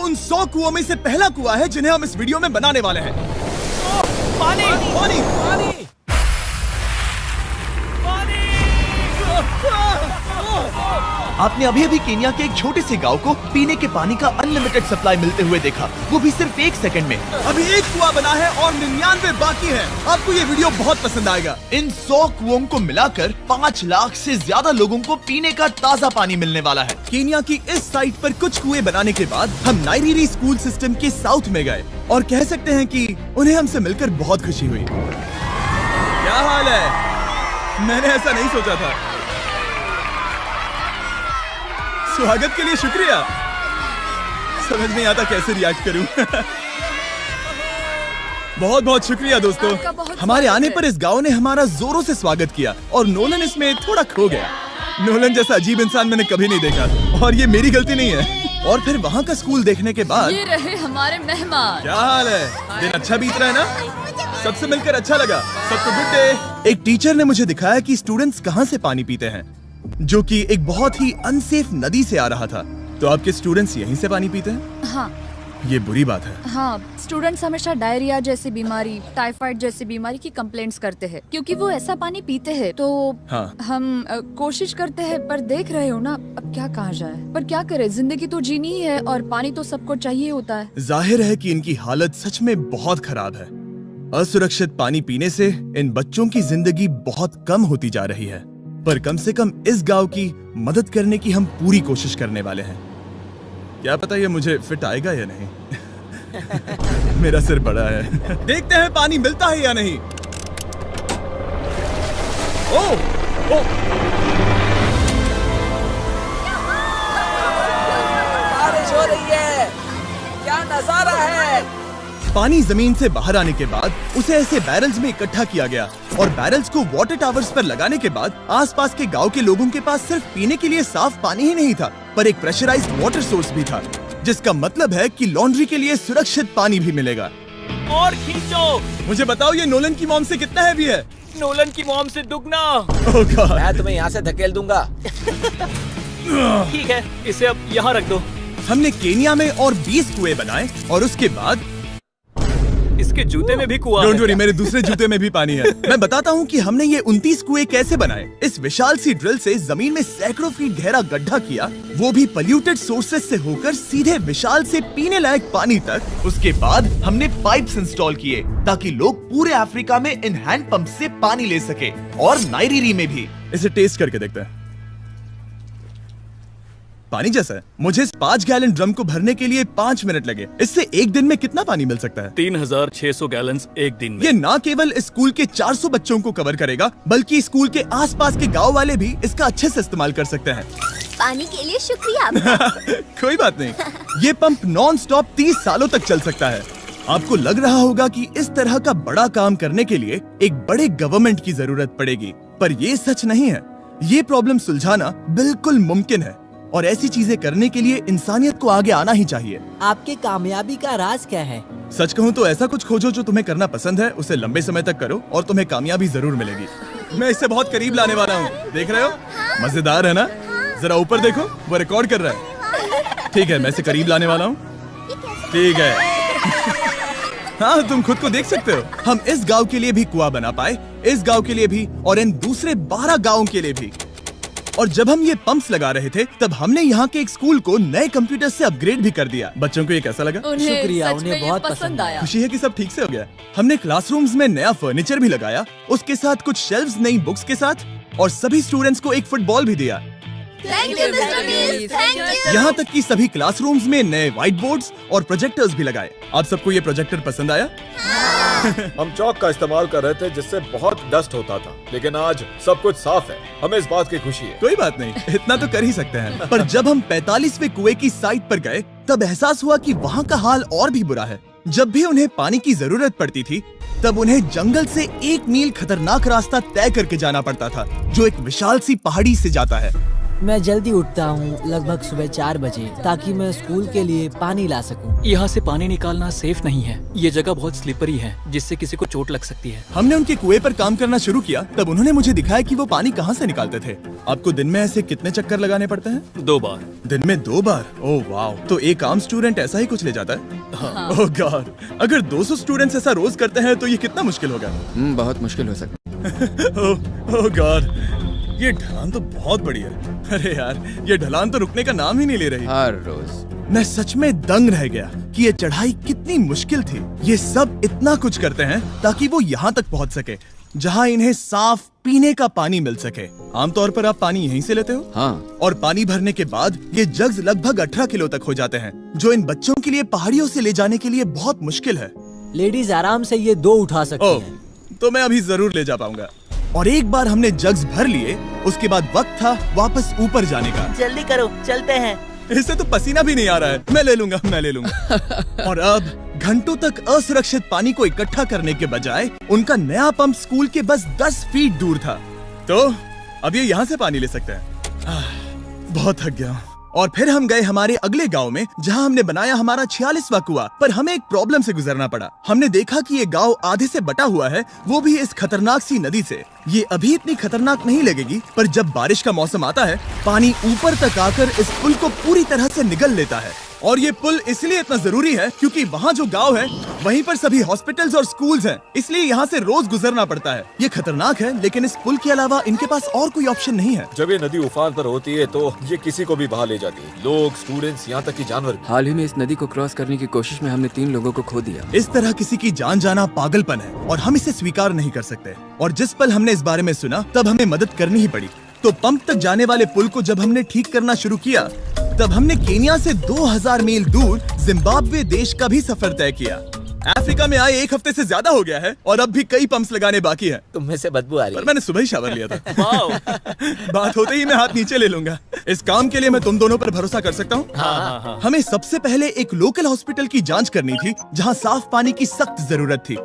उन 100 कुओं में से पहला कुआं है जिन्हें हम इस वीडियो में बनाने वाले हैं। पानी पानी पानी आपने अभी अभी केन्या के एक छोटे से गांव को पीने के पानी का अनलिमिटेड सप्लाई मिलते हुए देखा, वो भी सिर्फ 1 सेकंड में। अभी एक कुआं बना है और 99 बाकी है। आपको ये वीडियो बहुत पसंद आएगा। इन 100 कुओं को मिलाकर 5 लाख से ज्यादा लोगों को पीने का ताज़ा पानी मिलने वाला है। केन्या की इस साइट पर कुछ कुएं बनाने के बाद हम नाइरीरी स्कूल सिस्टम के साउथ में गए और कह सकते हैं कि उन्हें हमसे मिलकर बहुत खुशी हुई। क्या हाल है? मैंने ऐसा नहीं सोचा था। स्वागत के लिए शुक्रिया। समझ नहीं आता कैसे रिएक्ट करूं। बहुत बहुत शुक्रिया दोस्तों। हमारे आने पर इस गांव ने हमारा जोरों से स्वागत किया और नोलन इसमें थोड़ा खो गया। नोलन जैसा अजीब इंसान मैंने कभी नहीं देखा और ये मेरी गलती नहीं है। और फिर वहाँ का स्कूल देखने के बाद ये रहे हमारे मेहमान। क्या हाल है? दिन अच्छा बीत रहा है ना? सबसे मिलकर अच्छा लगा। सबको गुड डे। एक टीचर ने मुझे दिखाया कि स्टूडेंट्स कहाँ से पानी पीते हैं, जो कि एक बहुत ही अनसेफ नदी से आ रहा था। तो आपके स्टूडेंट्स यहीं से पानी पीते हैं? हाँ ये बुरी बात है। हाँ, स्टूडेंट्स हमेशा डायरिया जैसी बीमारी, टाइफाइड जैसी बीमारी की कंप्लेंट्स करते हैं क्योंकि वो ऐसा पानी पीते हैं। तो हाँ। हम कोशिश करते हैं, पर देख रहे हो ना, अब क्या कहा जाए। पर क्या करे, जिंदगी तो जीनी ही है और पानी तो सबको चाहिए होता है। जाहिर है कि इनकी हालत सच में बहुत खराब है। असुरक्षित पानी पीने से इन बच्चों की जिंदगी बहुत कम होती जा रही है, पर कम से कम इस गांव की मदद करने की हम पूरी कोशिश करने वाले हैं। क्या पता ये मुझे फिट आएगा या नहीं। मेरा सिर बड़ा है। देखते हैं पानी मिलता है या नहीं। ओह, ओह। बारिश हो रही है, क्या नजारा है। पानी जमीन से बाहर आने के बाद उसे ऐसे बैरल्स में इकट्ठा किया गया और बैरल्स को वाटर टावर्स पर लगाने के बाद आसपास के गांव के लोगों के पास सिर्फ पीने के लिए साफ पानी ही नहीं था, पर एक प्रेशराइज्ड वाटर सोर्स भी था, जिसका मतलब है कि लॉन्ड्री के लिए सुरक्षित पानी भी मिलेगा। और खींचो। मुझे बताओ ये नोलन की मॉम से कितना हैवी है? नोलन की मॉम से दुगना। ओह गॉड। मैं तुम्हें यहाँ से धकेल दूंगा। ठीक है, इसे अब यहाँ रख दो। हमने केन्या में और 20 कुएं बनाए और उसके बाद इसके जूते में भी कुआं डोंट है। वरी, मेरे दूसरे जूते में भी पानी है। मैं बताता हूँ कि हमने ये 29 कुएं कैसे बनाए। इस विशाल सी ड्रिल से जमीन में सैकड़ों फीट गहरा गड्ढा किया, वो भी पॉल्यूटेड सोर्सेज से होकर सीधे विशाल से पीने लायक पानी तक। उसके बाद हमने पाइप्स इंस्टॉल किए ताकि लोग पूरे अफ्रीका में इन हैंड पंप से पानी ले सके और नाइरीरी में भी। इसे टेस्ट करके देखते हैं। पानी जैसा है। मुझे इस 5 गैलन ड्रम को भरने के लिए 5 मिनट लगे। इससे एक दिन में कितना पानी मिल सकता है? 3600 गैलन्स एक दिन में। ये न केवल स्कूल के 400 बच्चों को कवर करेगा, बल्कि स्कूल के आसपास के गांव वाले भी इसका अच्छे से इस्तेमाल कर सकते हैं। पानी के लिए शुक्रिया आपका। कोई बात नहीं। ये पंप नॉन स्टॉप 30 सालों तक चल सकता है। आपको लग रहा होगा कि इस तरह का बड़ा काम करने के लिए एक बड़े गवर्नमेंट की जरूरत पड़ेगी, पर ये सच नहीं है। ये प्रॉब्लम सुलझाना बिल्कुल मुमकिन है और ऐसी चीजें करने के लिए इंसानियत को आगे आना ही चाहिए। आपके कामयाबी का राज क्या है? सच कहूँ तो ऐसा कुछ खोजो जो तुम्हें करना पसंद है, उसे लंबे समय तक करो और तुम्हें कामयाबी जरूर मिलेगी। मैं इससे बहुत करीब लाने वाला हूँ, देख रहे हो? मजेदार है ना? जरा ऊपर देखो, वो रिकॉर्ड कर रहा है। ठीक है, मैं इसे करीब लाने वाला हूँ। ठीक है। हाँ, तुम खुद को देख सकते हो। हम इस गांव के लिए भी कुआं बना पाए, इस गांव के लिए भी और इन दूसरे 12 गांवों के लिए भी। और जब हम ये पंप्स लगा रहे थे, तब हमने यहाँ के एक स्कूल को नए कंप्यूटर से अपग्रेड भी कर दिया। बच्चों को ये कैसा लगा? शुक्रिया, सच में उन्हें ये बहुत पसंद आया। खुशी है कि सब ठीक से हो गया। हमने क्लासरूम्स में नया फर्नीचर भी लगाया, उसके साथ कुछ शेल्व्स नई बुक्स के साथ, और सभी स्टूडेंट्स को एक फुटबॉल भी दिया। थैंक यू मिस्टर बीस, थैंक यू। यहाँ तक कि सभी क्लासरूम्स में नए व्हाइट बोर्ड्स और प्रोजेक्टर्स भी लगाए। आप सबको ये प्रोजेक्टर पसंद आया? हम चौक का इस्तेमाल कर रहे थे जिससे बहुत डस्ट होता था, लेकिन आज सब कुछ साफ है। हमें इस बात की खुशी है। कोई बात नहीं, इतना तो कर ही सकते हैं। पर जब हम 45वें कुएं की साइट पर गए, तब एहसास हुआ कि वहाँ का हाल और भी बुरा है। जब भी उन्हें पानी की जरूरत पड़ती थी, तब उन्हें जंगल से 1 मील खतरनाक रास्ता तय करके जाना पड़ता था, जो एक विशाल सी पहाड़ी से जाता है। मैं जल्दी उठता हूँ, लगभग सुबह 4 बजे, ताकि मैं स्कूल के लिए पानी ला सकूँ। यहाँ से पानी निकालना सेफ नहीं है। ये जगह बहुत स्लिपरी है, जिससे किसी को चोट लग सकती है। हमने उनके कुएं पर काम करना शुरू किया, तब उन्होंने मुझे दिखाया कि वो पानी कहाँ से निकालते थे। आपको दिन में ऐसे कितने चक्कर लगाने पड़ते हैं? 2 बार। दिन में 2 बार? ओह वाह, तो एक आम स्टूडेंट ऐसा ही कुछ ले जाता है? हाँ। ओह गॉड, अगर 200 स्टूडेंट्स ऐसा रोज करते हैं तो ये कितना मुश्किल होगा? बहुत मुश्किल हो सकता ओह गॉड, ये ढलान तो बहुत बड़ी है। अरे यार, ये ढलान तो रुकने का नाम ही नहीं ले रही। हर रोज मैं सच में दंग रह गया कि ये चढ़ाई कितनी मुश्किल थी। ये सब इतना कुछ करते हैं ताकि वो यहाँ तक पहुँच सके, जहाँ इन्हें साफ पीने का पानी मिल सके। आमतौर पर आप पानी यहीं से लेते हो? हाँ। और पानी भरने के बाद ये जग्स लगभग 18 किलो तक हो जाते हैं, जो इन बच्चों के लिए पहाड़ियों से ले जाने के लिए बहुत मुश्किल है। लेडीज आराम से ये 2 उठा सकती ओह, हैं। तो मैं अभी जरूर ले जा पाऊंगा। और एक बार हमने जग्स भर लिए, उसके बाद वक्त था वापस ऊपर जाने का। जल्दी करो, चलते हैं। इससे तो पसीना भी नहीं आ रहा है। मैं ले लूंगा। और अब घंटों तक असुरक्षित पानी को इकट्ठा करने के बजाय उनका नया पंप स्कूल के बस 10 फीट दूर था, तो अब ये यहाँ से पानी ले सकते हैं। बहुत थक गया हूँ। और फिर हम गए हमारे अगले गांव में, जहां हमने बनाया हमारा 46वां कुआं। पर हमें एक प्रॉब्लम से गुजरना पड़ा। हमने देखा कि ये गांव आधे से बटा हुआ है, वो भी इस खतरनाक सी नदी से। ये अभी इतनी खतरनाक नहीं लगेगी, पर जब बारिश का मौसम आता है, पानी ऊपर तक आकर इस पुल को पूरी तरह से निगल लेता है। और ये पुल इसलिए इतना जरूरी है क्योंकि वहाँ जो गांव है, वहीं पर सभी हॉस्पिटल्स और स्कूल्स हैं, इसलिए यहाँ से रोज गुजरना पड़ता है। ये खतरनाक है, लेकिन इस पुल के अलावा इनके पास और कोई ऑप्शन नहीं है। जब ये नदी उफान पर होती है तो ये किसी को भी बहा ले जाती है, लोग, स्टूडेंट्स, यहाँ तक कि जानवर भी। हाल ही में इस नदी को क्रॉस करने की कोशिश में हमने 3 लोगों को खो दिया। इस तरह किसी की जान जाना पागलपन है और हम इसे स्वीकार नहीं कर सकते। और जिस पल हमने इस बारे में सुना, तब हमें मदद करनी ही पड़ी। तो पंप तक जाने वाले पुल को जब हमने ठीक करना शुरू किया, तब हमने केनिया से 2000 मील दूर जिम्बाब्वे देश का भी सफर तय किया। अफ्रीका में आए 1 हफ्ते से ज्यादा हो गया है और अब भी कई पंप्स लगाने बाकी हैं। तुम में से बदबू आ रही पर है। मैंने सुबह ही शावर लिया था। बात होते ही मैं हाथ नीचे ले लूंगा। इस काम के लिए मैं तुम दोनों पर भरोसा कर सकता हूँ? हाँ। हमें सबसे पहले एक लोकल हॉस्पिटल की जांच करनी थी, जहाँ साफ पानी की सख्त जरूरत थी।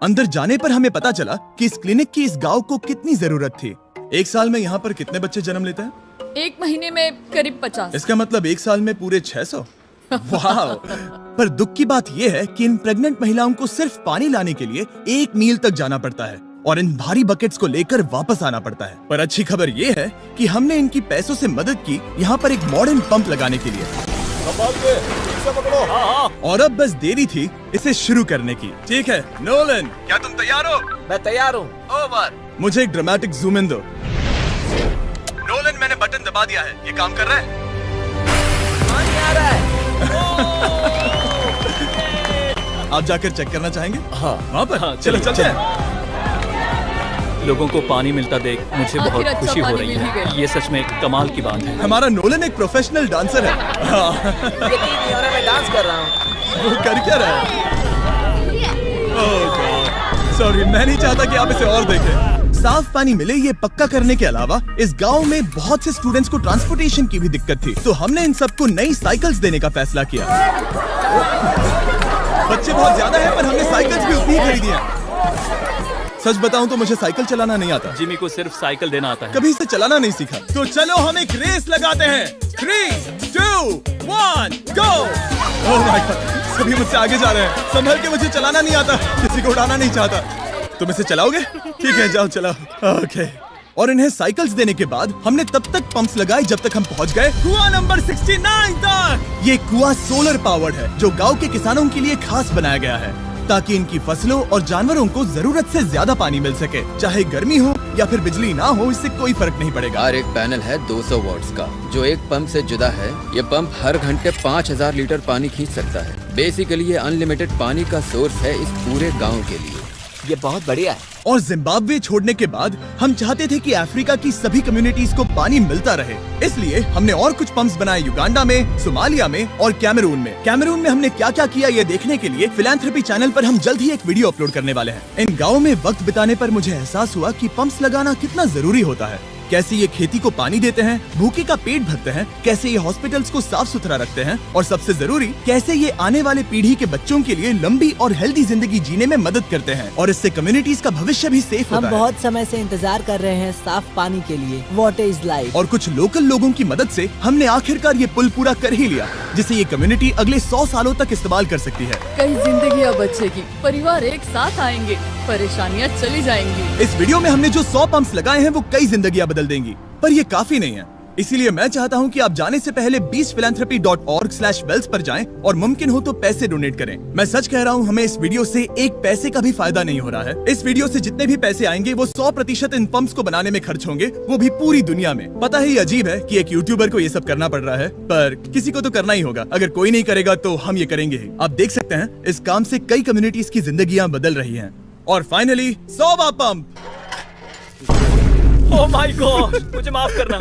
अंदर जाने पर हमें पता चला कि इस क्लिनिक की इस गांव को कितनी जरूरत थी। 1 साल में यहाँ पर कितने बच्चे जन्म लेते हैं? 1 महीने में करीब 50। इसका मतलब 1 साल में पूरे 600। वाह! पर दुख की बात यह है कि इन प्रेग्नेंट महिलाओं को सिर्फ पानी लाने के लिए 1 मील तक जाना पड़ता है और इन भारी बकेट्स को लेकर वापस आना पड़ता है। पर अच्छी खबर ये है कि हमने इनकी पैसों से मदद की यहाँ पर एक मॉडर्न पंप लगाने के लिए। और अब बस देरी थी इसे शुरू करने की। ठीक है नोलन, क्या तुम तैयार हो? मैं तैयार हूँ। ओवर। मुझे एक ड्रामेटिक जूम इन दो। नोलन, मैंने बटन दबा दिया है, ये काम कर रहा है? पानी आ रहा है। आप जाकर चेक करना चाहेंगे? हाँ। वहाँ पर? हाँ, चलो चलिए, चलते हैं। लोगों को पानी मिलता देख मुझे आखिर बहुत अच्छा खुशी हो पानी रही मिल ही है। गया। ये सच में एक कमाल की बात है। हमारा नोलन एक प्रोफेशनल डांसर है। हाँ। यकीन नहीं हो रहा, मैं डांस कर रहा हूँ। वो कर क्या रहा है? ओह गॉड, सॉरी, मैं नहीं चाहता कि आप इसे और देखें। साफ पानी मिले ये पक्का करने के अलावा इस गांव में बहुत से स्टूडेंट्स को ट्रांसपोर्टेशन की भी दिक्कत थी, तो हमने इन सबको नई साइकिल्स देने का फैसला किया। बच्चे बहुत ज्यादा हैं, पर हमने साइकिल्स भी उतनी ही खरीदी हैं। सच बताऊं तो मुझे साइकिल चलाना नहीं आता। जिमी को सिर्फ साइकिल देना आता है। कभी इसे चलाना नहीं सीखा। तो चलो हम एक रेस लगाते हैं। 3, 2, 1, गो! ओह माय गॉड, सभी मुझसे आगे जा रहे हैं। संभल के, मुझे चलाना नहीं आता, किसी को उड़ाना नहीं चाहता। तुम इसे चलाओगे? ठीक है, जाओ चलाओ। ओके। और इन्हें साइकिल्स देने के बाद हमने तब तक पंप्स लगाए जब तक हम पहुंच गए कुआं नंबर 69 तक। ये कुआं सोलर पावर्ड है, जो गांव के किसानों के लिए खास बनाया गया है, ताकि इनकी फसलों और जानवरों को जरूरत से ज्यादा पानी मिल सके। चाहे गर्मी हो या फिर बिजली ना हो, इससे कोई फर्क नहीं पड़ेगा। हर एक पैनल है 200 वॉट्स का, जो एक पंप से जुदा है। ये पंप हर घंटे 5000 लीटर पानी खींच सकता है। बेसिकली ये अनलिमिटेड पानी का सोर्स है इस पूरे गाँव के लिए। ये बहुत बढ़िया है। और जिम्बाब्वे छोड़ने के बाद हम चाहते थे कि अफ्रीका की सभी कम्युनिटीज को पानी मिलता रहे, इसलिए हमने और कुछ पंप्स बनाए युगांडा में, सोमालिया में और कैमरून में। कैमरून में हमने क्या क्या किया ये देखने के लिए फिलैंथ्रोपी चैनल पर हम जल्द ही एक वीडियो अपलोड करने वाले हैं। इन गाँव में वक्त बिताने पर मुझे एहसास हुआ कि पंप्स लगाना कितना जरूरी होता है। कैसे ये खेती को पानी देते हैं, भूखे का पेट भरते हैं, कैसे ये हॉस्पिटल्स को साफ सुथरा रखते हैं और सबसे जरूरी कैसे ये आने वाले पीढ़ी के बच्चों के लिए लंबी और हेल्दी जिंदगी जीने में मदद करते हैं और इससे कम्युनिटीज का भविष्य भी सेफ हम होता है। बहुत समय से इंतजार कर रहे हैं साफ पानी के लिए। Water is life. और कुछ लोकल लोगों की मदद से हमने आखिरकार ये पुल पूरा कर ही लिया, जिसे ये कम्युनिटी अगले 100 सालों तक इस्तेमाल कर सकती है। कई जिंदगियां बचेगी, परिवार एक साथ आएंगे, परेशानियां चली जाएंगी। इस वीडियो में हमने जो 100 पंप्स लगाए हैं वो कई जिंदगियां बदल देंगी, पर ये काफी नहीं है। इसीलिए मैं चाहता हूं कि आप जाने से पहले beachphilanthropy.org/wells पर जाएं और मुमकिन हो तो पैसे डोनेट करें। मैं सच कह रहा हूं, हमें इस वीडियो से एक पैसे का भी फायदा नहीं हो रहा है। इस वीडियो से जितने भी पैसे आएंगे वो 100% इन पंप्स को बनाने में खर्च होंगे, वो भी पूरी दुनिया में। पता है ये अजीब है कि एक यूट्यूबर को ये सब करना पड़ रहा है, पर किसी को तो करना ही होगा। अगर कोई नहीं करेगा तो हम ये करेंगे ही। आप देख सकते हैं इस काम से कई कम्युनिटीज की जिंदगियां बदल रही हैं। और फाइनली 100वां पंप। ओह माय गॉड, मुझे माफ करना।